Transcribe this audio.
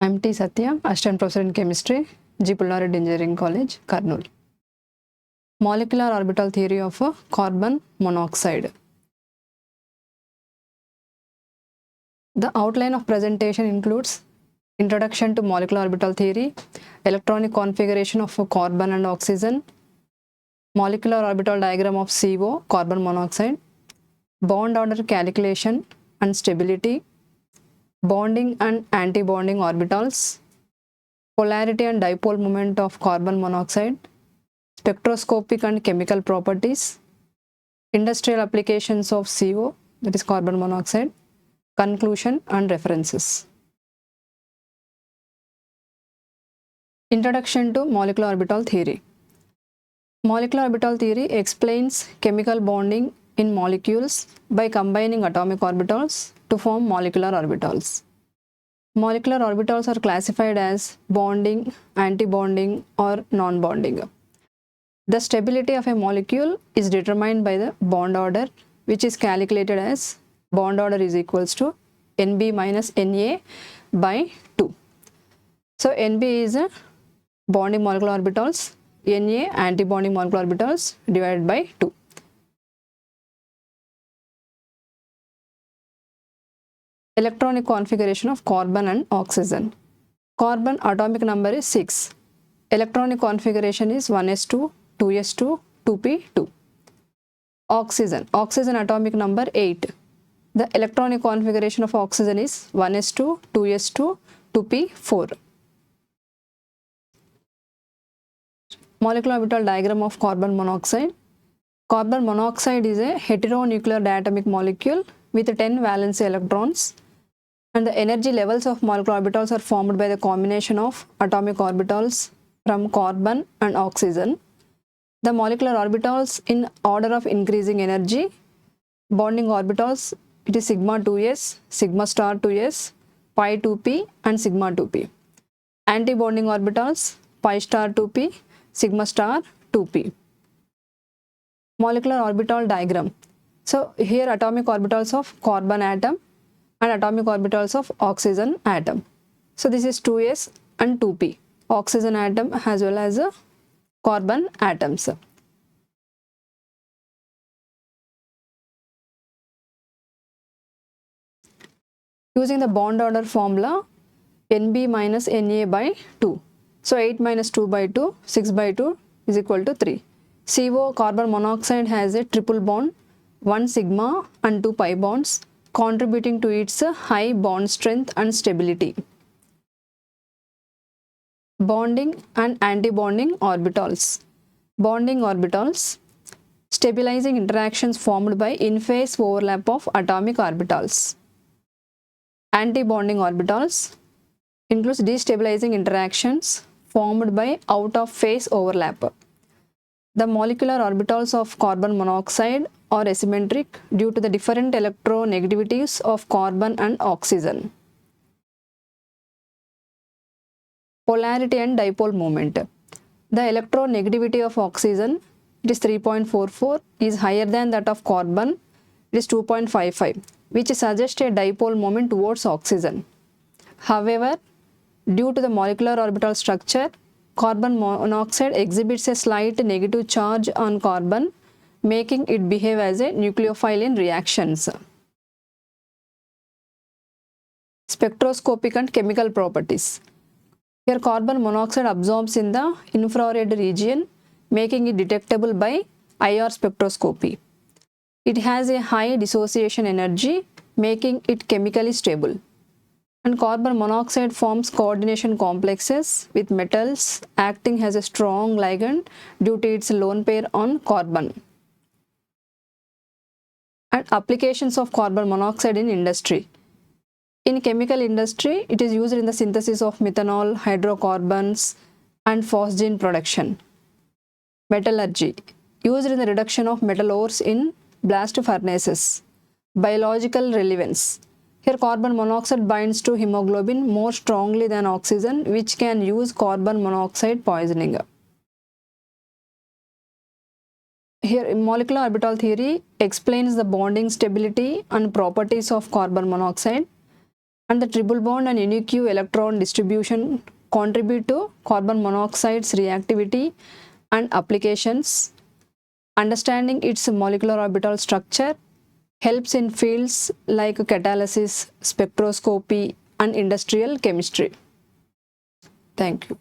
I'm T. Satya, Assistant Professor in Chemistry, G. Pullareddy Engineering College, Kurnool. Molecular orbital theory of carbon monoxide. The outline of presentation includes introduction to molecular orbital theory, electronic configuration of carbon and oxygen, molecular orbital diagram of CO, carbon monoxide, bond order calculation and stability, bonding and anti-bonding orbitals, polarity and dipole moment of carbon monoxide, spectroscopic and chemical properties, industrial applications of CO, that is carbon monoxide, conclusion and references. Introduction to molecular orbital theory. Molecular orbital theory explains chemical bonding in molecules by combining atomic orbitals to form molecular orbitals. Molecular orbitals are classified as bonding, anti-bonding or non-bonding. The stability of a molecule is determined by the bond order, which is calculated as bond order is equals to Nb minus Na by 2. So Nb is bonding molecular orbitals, Na anti-bonding molecular orbitals divided by 2. Electronic configuration of carbon and oxygen. Carbon atomic number is 6. Electronic configuration is 1s2, 2s2, 2p2. Oxygen atomic number 8. The electronic configuration of oxygen is 1s2, 2s2, 2p4. Molecular orbital diagram of carbon monoxide. Carbon monoxide is a heteronuclear diatomic molecule with 10 valence electrons, and the energy levels of molecular orbitals are formed by the combination of atomic orbitals from carbon and oxygen. The molecular orbitals in order of increasing energy. Bonding orbitals, it is sigma 2s, sigma star 2s, pi 2p and sigma 2p. Anti-bonding orbitals, pi star 2p, sigma star 2p. Molecular orbital diagram. So here atomic orbitals of carbon atom and atomic orbitals of oxygen atom. So this is 2s and 2p, oxygen atom as well as carbon atoms. Using the bond order formula, Nb minus Na by 2. So 8 minus 2 by 2, 6 by 2 is equal to 3. CO, carbon monoxide, has a triple bond, 1 sigma and 2 pi bonds, contributing to its high bond strength and stability. Bonding and anti-bonding orbitals. Bonding orbitals, stabilizing interactions formed by in-phase overlap of atomic orbitals. Anti-bonding orbitals includes destabilizing interactions formed by out-of-phase overlap. The molecular orbitals of carbon monoxide are asymmetric due to the different electronegativities of carbon and oxygen. Polarity and dipole moment. The electronegativity of oxygen, it is 3.44, is higher than that of carbon, it is 2.55, which suggests a dipole moment towards oxygen. However, due to the molecular orbital structure, carbon monoxide exhibits a slight negative charge on carbon, making it behave as a nucleophile in reactions. Spectroscopic and chemical properties. Here carbon monoxide absorbs in the infrared region, making it detectable by IR spectroscopy. It has a high dissociation energy, making it chemically stable. And carbon monoxide forms coordination complexes with metals, acting as a strong ligand due to its lone pair on carbon. And applications of carbon monoxide in industry. In chemical industry, it is used in the synthesis of methanol, hydrocarbons, and phosgene production. Metallurgy, used in the reduction of metal ores in blast furnaces. Biological relevance. Here carbon monoxide binds to hemoglobin more strongly than oxygen, which can use carbon monoxide poisoning. Here molecular orbital theory explains the bonding stability and properties of carbon monoxide. and the triple bond and unique electron distribution contribute to carbon monoxide's reactivity and applications. Understanding its molecular orbital structure helps in fields like catalysis, spectroscopy, and industrial chemistry. Thank you.